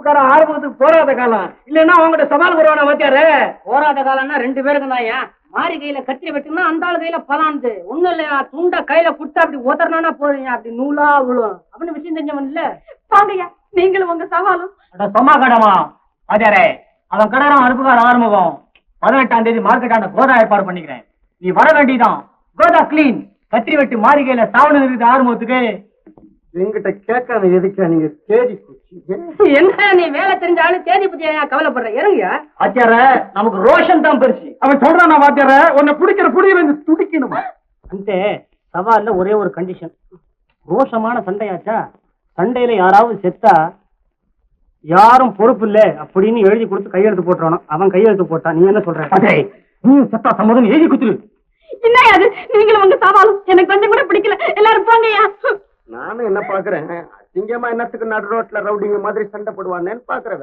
தரம் ஆரம்பத்துக்கு போராத காலம் இல்லன்னா அவங்ககிட்ட சவால் வருவானா வாத்தியாரு? போராத காலம்னா 2 பேருக்கு தான். மாறி கையில கத்திரி வெட்டுனா அந்த ஆளு கையில பலாந்து ஒண்ணும் இல்லையா, துண்ட கையில குடுத்தா அப்படி உதறனா போறீங்க, அப்படி நூலா விழும் அப்படின்னு விஷயம் தெரிஞ்சவன் இல்ல. வாங்கய்யா நீங்களும் உங்க சவாலும். சும்மா கடமா வாத்தியாரே, அவன் கடாரம் அனுப்புகார ஆரம்பம் 18ஆம் தேதி மார்க்கெட்டாண்ட கோதா ஏற்பாடு பண்ணிக்கிறேன். நீ வர வேண்டியதான். கோதா கிளீன் கத்திரி வெட்டு மாளிகையில சாவணம் இருக்குது ஆரம்பத்துக்கு. எங்கிட்ட கேட்காத எதுக்கா நீங்க தேதி என்ன நீ வேலை தெரிஞ்சாலும் தேதி பத்தி கவலைப்படுற? இறங்குயா வாத்தியார, நமக்கு ரோஷன் தான் பெருசு. அவன் சொல்றான் வாத்தியார, உன்னை பிடிக்கிற புடியில இருந்து துடிக்கணுமா? அந்த சவால்ல ஒரே ஒரு கண்டிஷன், ரோஷமான சண்டையாச்சா, சண்டையில யாராவது செத்தா யாரும் பொறுப்பு இல்ல அப்படின்னு எழுதி கொடுத்து கையெழுத்து போட்டுறானோ. அவன் கையெழுத்து போட்டான். நீ என்ன சொல்ற? நீ செத்தா சம்மதம் எழுதி குத்துரு. என்ன அது? நீங்களும் உங்க சவாலும் எனக்கு கொஞ்சம் கூட பிடிக்கல. எல்லாரும் போங்கய்யா. நானும் என்ன பாக்குறேன், சிங்கமா என்னத்துக்கு நடு ரோட்ல ரவுடிங்க மாதிரி சண்டை போடுவான்னு பாக்குறேன்.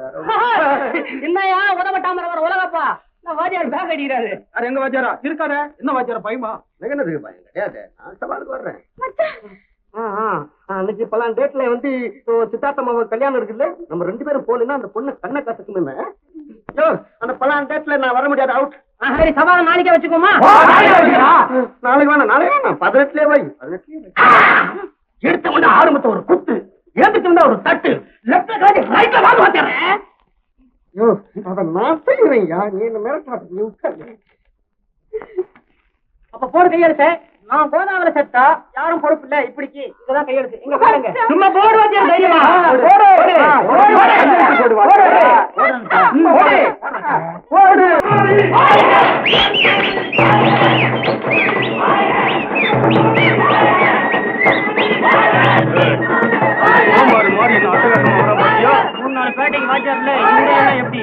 என்னையா உதவட்டாம வர உலகப்பா, வாத்தியார் பேக் அடிக்கிறாரு. அது எங்க வாத்தியாரா இருக்காரு? என்ன வாத்தியார பயமா? என்னதுக்கு பயம் கிடையாது, நான் சவாலுக்கு வர்றேன். அன்னைக்கு பலாம் டேட்ல வந்து சித்தார்த்தம்மா கல்யாணம் இருக்குல்ல, நம்ம 2 பேரும் போனா அந்த பொண்ணு கண்ணை கத்துக்கணுமே. அந்த பலாம் டேட்ல நான் வர முடியாது, அவுட். சரி, சவாலை நாளைக்கே வச்சுக்கோமா? நாளைக்கு வேணாம், நாளைக்கு வேணாம், 18லயே வை. 18 எடுத்து கொண்டு ஆரம்பத்தை ஒரு குத்து, எடுத்து வந்தா ஒரு தட்டு, லெப்ட்ல காட்டி ரைட்ல வாங்க வாத்தியாரே. யோ அத நான் செய்வேன் யா, நீ என்ன மிரட்டாத. உட்காரு. அப்ப போடு கையெழுத்து. நான் கோதாவல செத்தா யாரும் பொறுப்பு இல்ல, இப்படிக்கு இதுதான் கையெழுத்து. இங்க பாருங்க, சும்மா போடு வாத்தியார், தைரியமா போடு. பேட்டைக்கு வாத்தியார்ல எப்படி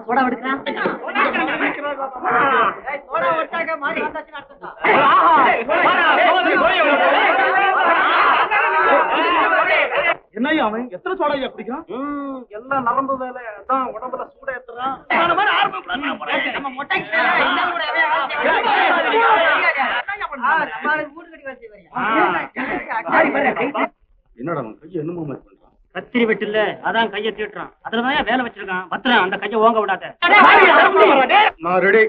சோடா எடுக்கிறான். என்னையா அவன் எத்தனை சோடாயா குடிக்கிறான்? எல்லாம் நரம்பு வேலை தான், உடம்புல சூட ஏத்துறான். என்னடா கைய என்னமோ பண்றான்? கத்திரி வெட்டுல அதான் கைய தீட்டுறான். அதுலதான் வேலை வச்சிருக்கான். பத்திரம் அந்த கைய ஓங்க விடாத. நான் ரெடி.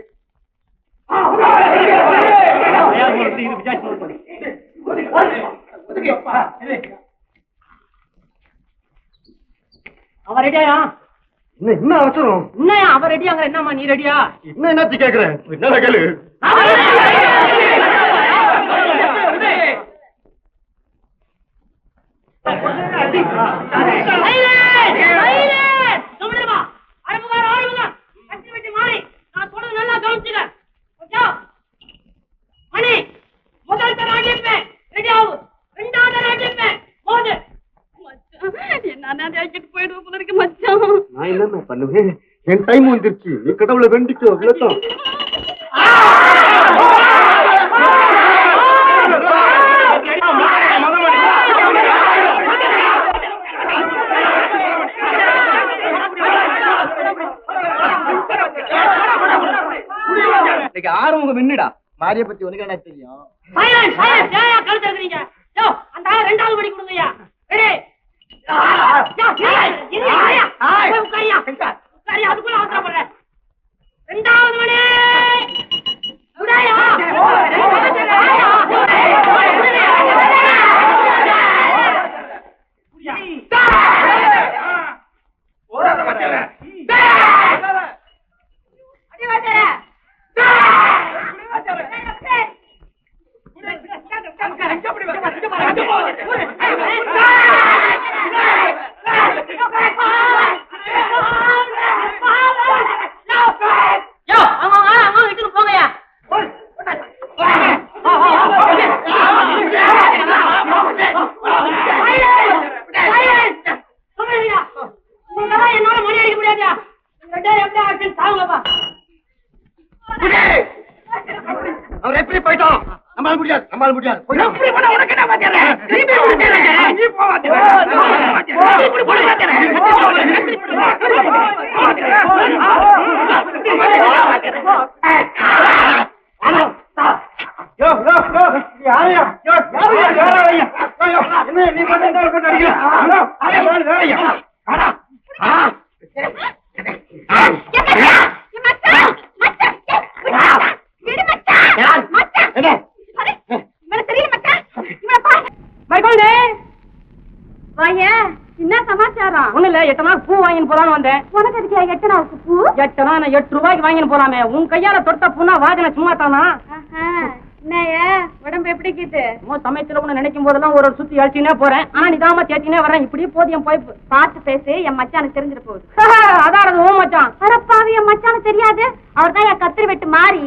அவன் ரெடியா? என்ன அவசரம்? இன்னும் அவன் ரெடியாங்க. என்னம்மா நீ ரெடியா? என்ன என்னாச்சு கேக்குறேன்? என்ன கேளு. நான் என்ன பண்ணுவேன்? என் டைம் வந்துருச்சு. நீ கடவுளை வேண்டிக்கோ. அவ்வளவுதான். ஆறுமுக மின்னுடா. மாரிய பத்தி உனக்கு என்ன தெரியும்? அந்த 2வது படி கொடுங்கய்யா. அதுக்குள்ள அவசரப்படுற 2வது மணி நம்மால முடியாது நம்மால முடியாது எப்படி போனா உனக்கு என்ன வாத்தியாரே? திரும்பி வாத்தியாரே. நீ போ வாத்தியாரே. இப்படி போடு வாத்தியாரே. யோ யோ யோ யாரையா யோ யாரையா என்ன நீ பண்ண என்ன பண்றீங்க ஹலோ யாரையா ஆடா என்ன சமாச்சாரம்? ஒண்ணு இல்ல, 8 நாள் பூ வாங்கின்னு போலான்னு வந்தேன். உனக்கு அதுக்கு 8 நாளுக்கு பூ? 8 நாள் 8 ரூபாய்க்கு வாங்கின்னு போலாமே. உன் கையால தொட்ட பூனா வாஜனை சும்மா தானா? உடம்பு எப்படி கேட்டு சமயத்துல உன்னை நினைக்கும் போதெல்லாம் ஒரு சுத்தி அழிச்சுனே போறேன். ஆனா நிதாம தேத்தினே வரேன். இப்படியே போது என் பைப்பு. பார்த்து பேசு, என் மச்சானுக்கு தெரிஞ்சிட போகுது. அதான் ஓ மச்சான். அரப்பாவி, என் மச்சானுக்கு தெரியாது. அவர் தான் என் கத்திரி வெட்டு மாறி.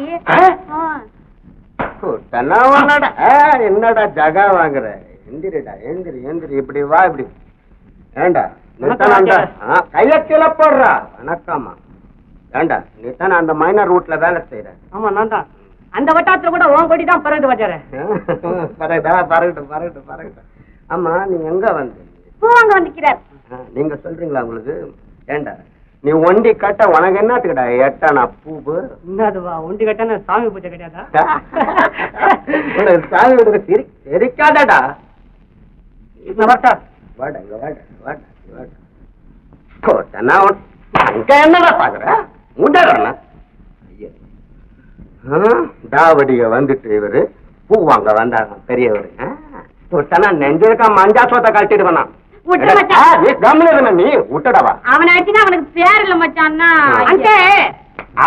என்னடா ஜகா வாங்குற? எந்திரிடா எந்திரி எந்திரி, இப்படி வா இப்படி. ஏண்டா கைய கீழே போடுறா. வணக்கம்மா. ஏண்டா நீ தானே அந்த மைனர் ரூட்ல வேலை செய்யற? ஆமா நான் தான். அந்த வட்டாரத்துல கூட உன் கொடி தான் பறகுது வச்சாரு. பறகுடா பறகட்டும் பறகட்டும் பறகட்டும். ஆமா நீ எங்க வந்து? பூ வாங்க வந்துக்கிறார். நீங்க சொல்றீங்களா உங்களுக்கு? ஏண்டா நீ ஒண்டி கட்ட உனக்கு என்னத்துக்கிட்டா 8 அணா பூவு? என்னதுவா ஒண்டி கட்டான சாமி பூஜை கிடையாதா? சாமி விடுங்க தெரிக்காதடா. வரட்டா வாடா இங்க வாடா வாடா வாடா. கோட்டனா அங்க என்னடா பாக்குற? முடறனா தாவடிக வந்துட்டு இவரு பூ வாங்க வந்தாங்க பெரியவரு. தொட்டனா நெஞ்சிருக்கா மஞ்சா சோத்த கழட்டிட்டு வந்தான். நீ விட்டடவா? அவனை அடிச்சுனா அவனுக்கு பேர் இல்ல மச்சான்.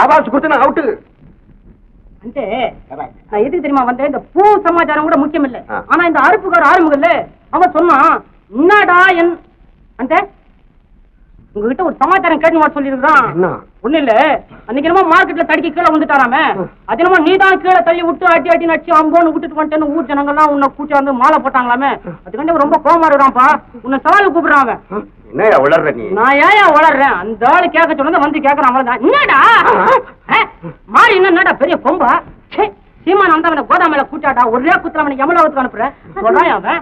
ஆபாஸ் கொடுத்து அவுட்டு. நான் எதுக்கு தெரியுமா வந்தேன்? இந்த பூ சமாச்சாரம் கூட முக்கியம் இல்ல. ஆனா இந்த அறுப்புக்கார ஆரம்புகள்ல அவன் சொன்னான், என்னடா என் அந்த உங்ககிட்ட ஒரு சமாச்சாரம் கேட்டு சொல்லிருக்கான். ஒண்ணு இல்ல, அன்னைக்கு என்னமோ மார்க்கெட்ல தடிக்க கீழே வந்துட்டாராம. அது என்னமோ நீதான் கீழே தள்ளி விட்டு அடி அடி நடிச்சு அம்போன்னு விட்டுட்டு வந்துட்டேன்னு ஊர் ஜனங்கள்லாம் உன்னை கூட்டி வந்து மாலை போட்டாங்களாமே. அதுக்காண்டி ரொம்ப கோவமா இருக்கான்ப்பா. உன்னை சவாலு கூப்பிடுறான் அவன். என்னையா உளர்ற நீ? நான் ஏன் உளர்றேன்? அந்த ஆளு கேட்க சொன்னதை வந்து கேட்கறான். அவ்வளவுதான். என்னடா மாறி என்னடா பெரிய கொம்பா? சீமான் வந்து அவனை கோதாமையில கூட்டாடா ஒரே குத்துல அவனை எமலாவத்துக்கு அனுப்புறேன் சொல்றான் அவன்.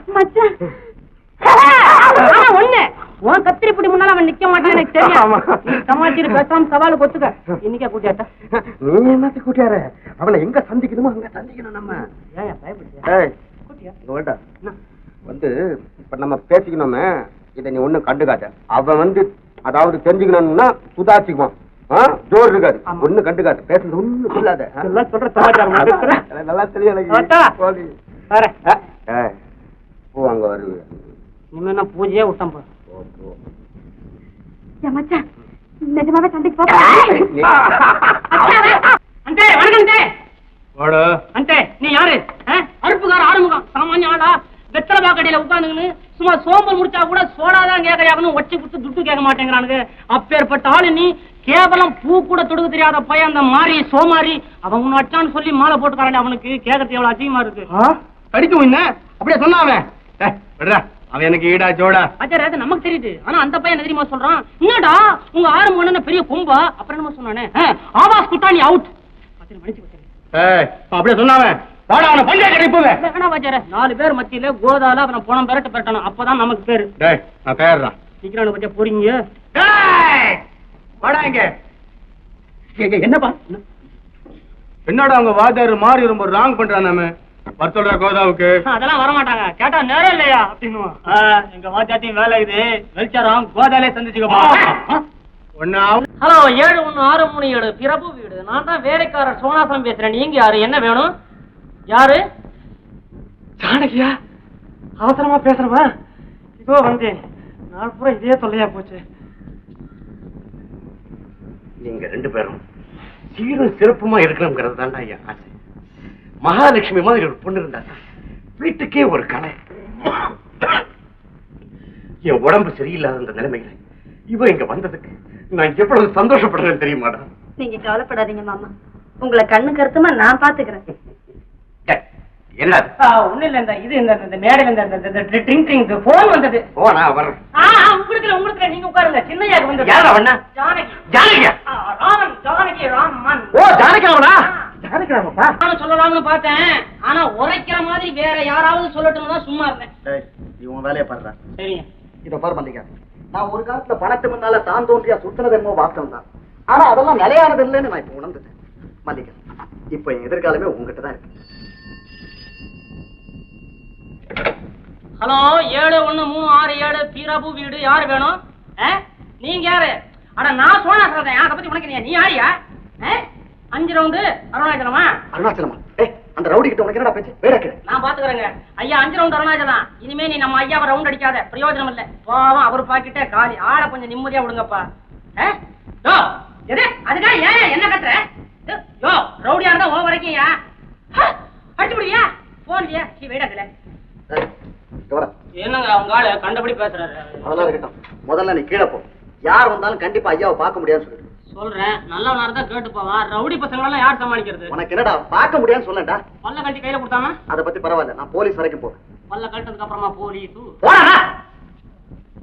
ஒண்ணு உன் கத்திரிப்படி முன்னால அவன் நிக்க மாட்டான் எனக்கு தெரியும். சமாச்சாரி பேசாம சவாலு கொத்துக்க. இன்னைக்கே கூட்டியாட்டா? நீ என்னத்தை கூட்டியாரு? அவனை எங்க சந்திக்கணுமோ அங்க சந்திக்கணும் நம்ம. வந்து இப்ப நம்ம பேசிக்கணுமே, இதை நீ ஒண்ணும் கண்டுக்காத. அவன் வந்து அதாவது தெரிஞ்சுக்கணும்னா சுதாச்சிக்குவான். ஜோர் இருக்காது. ஒண்ணு கண்டுக்காது. பேசுறது ஒண்ணு சொல்லாத. சொல்ற சமாச்சாரம் நல்லா தெரியும். பூ அங்க வருது. இனிமே பூஜையே விட்டோம். நிஜமாவே சண்டைக்கு போ. நீ யாரு? அறுப்புக்கார ஆறுமுகம் சாமானிய ஆளா? வெத்தலை பாக்கடியில உட்காந்துன்னு சும்மா சோம்பல் முடிச்சா கூட சோடாதான் கேட்கறாங்கன்னு ஒச்சி கொடுத்து துட்டு கேட்க மாட்டேங்கிறானுங்க. அப்பேற்பட்ட ஆளு நீ. கேவலம் பூ கூட தொடுக்க தெரியாத பையன் அந்த மாறி சோமாரி. அவன் உன்னை அச்சான்னு சொல்லி மாலை போட்டுக்காரன். அவனுக்கு கேட்கறது எவ்வளவு அதிகமா இருக்கு. கடிக்கும் என்ன அப்படியே சொன்னாவன். அவன் எனக்கு ஈடா ஜோடா அச்சார அது நமக்கு தெரியுது. ஆனா அந்த பையன் தெரியுமா சொல்றான், என்னடா உங்க ஆரம்பம் பெரிய கொம்பா? அப்புறம் என்னமா சொன்னானே, ஆவாஸ் குட்டானி அவுட். அப்படியே சொன்னாவன். வேணா 4 பேர் மத்தியில கோதால அவனை போன பெரட்டு பெரட்டணும். அப்பதான் நமக்கு பேரு. நான் பேர்றான். சீக்கிரம் கொஞ்சம் போறீங்க. என்னப்பா என்னடா அவங்க வாத்தியாரு மாறி ரொம்ப ராங் பண்றான். நம்ம வர சொல்ற கோதாவுக்கு அதெல்லாம் வரமாட்டாங்க. கேட்டா நேரம் இல்லையா அப்படின்னு. எங்க வாத்தியாத்தையும் வேலை இது வெளிச்சாரம் கோதாலே சந்திச்சுக்கப்பா. ஹலோ 7163 பிரபு வீடு. நான் தான் வேலைக்காரர் சோனாசம் பேசுறேன். நீங்க யாரு? என்ன வேணும்? யாரு? ஜானகியா? அவசரமா பேசுறமா? இதோ வந்தேன். நாள் பூரா இதே தொல்லையா போச்சு. நீங்க 2 பேரும் சீரும் சிறப்புமா இருக்கணுங்கிறது தான் ஐயா ஆசை. மகாலட்சுமி மாதிரி ஒரு பொண்ணு இருந்தா வீட்டுக்கே ஒரு கலை. என் உடம்பு சரியில்லாத அந்த நிலைமையில இவ இங்க வந்ததுக்கு நான் எவ்வளவு சந்தோஷப்படுறேன் தெரியுமாடா? நீங்க கவலைப்படாதீங்க மாமா. உங்களை கண்ணு கருத்துமா நான் பாத்துக்கிறேன். என்ன ஒண்ணு இல்ல, இந்த இது இந்த மேடையில இந்த ட்ரிங் போன் வந்தது. போனா வர்றேன். உங்களுக்கு நீங்க உட்காருங்க. சின்னையாக்கு வந்தது. யாரா வண்ணா? ஜானகி. ஜானகியா? ராமன். ஜானகி ராமன். ஓ ஜானகி அவனா? ஜானகி உரைக்கலாமாப்பா? நானும் சொல்லலாம்னு பார்த்தேன், ஆனா உரைக்கிற மாதிரி வேற யாராவது சொல்லட்டும்னு தான் சும்மா இருந்தேன். இவன் வேலையை பாடுறா. சரிங்க. இத பாரு மல்லிகா, நான் ஒரு காலத்துல பணத்து முன்னால தான் தோன்றியா சுத்தினது என்னமோ வாஸ்தவம் தான். ஆனா அதெல்லாம் நிலையானது இல்லைன்னு நான் இப்ப உணர்ந்துட்டேன். மல்லிகா, இப்ப என் எதிர்காலமே உங்ககிட்ட தான் இருக்கு. ஹலோ, 7136 பீராபு வீடு, யாரு வேணும்? நீங்க யாரு? அட நான் சோனா சொல்றேன், அதை பத்தி உனக்கு நீ யாரியா? 5 ரவுண்டு அருணாச்சலமா? அருணாச்சலமா? அந்த ரவுடி கிட்ட உனக்கு என்னடா பேச்சு? வேடக்கு நான் பாத்துக்கிறேங்க ஐயா. 5 ரவுண்டு அருணாச்சலம். இனிமே நீ நம்ம ஐயாவை ரவுண்ட் அடிக்காத, பிரயோஜனம் இல்ல. பாவம், அவர் பாக்கிட்டே காலி. ஆளை கொஞ்சம் நிம்மதியா விடுங்கப்பா. யோ, எது அதுக்கா ஏன் என்ன கத்துற? யோ, ரவுடியா இருந்தா உன் வரைக்கும் அடிச்சு முடியா? போன்லையா? சீ, வேடாக்கல. என்னங்க அவங்க ஆளு கண்டபடி பேசுறாரு. அதெல்லாம் இருக்கட்டும், முதல்ல நீ கீழே போ. யார் வந்தாலும் கண்டிப்பா ஐயாவை பார்க்க முடியாதுன்னு சொல்லிட்டு சொல்றேன். நல்லவனா இருந்தா கேட்டு போவான். ரவுடி பசங்களெல்லாம் யார் சமாளிக்கிறது? உனக்கு என்னடா பார்க்க முடியாதுன்னு சொல்லண்டா. பல்ல கட்டி கையில கொடுத்தாம அதை பத்தி பரவாயில்ல, நான் போலீஸ் வரைக்கும் போறேன். பல்ல கட்டதுக்கு அப்புறமா போலீஸ் போடா.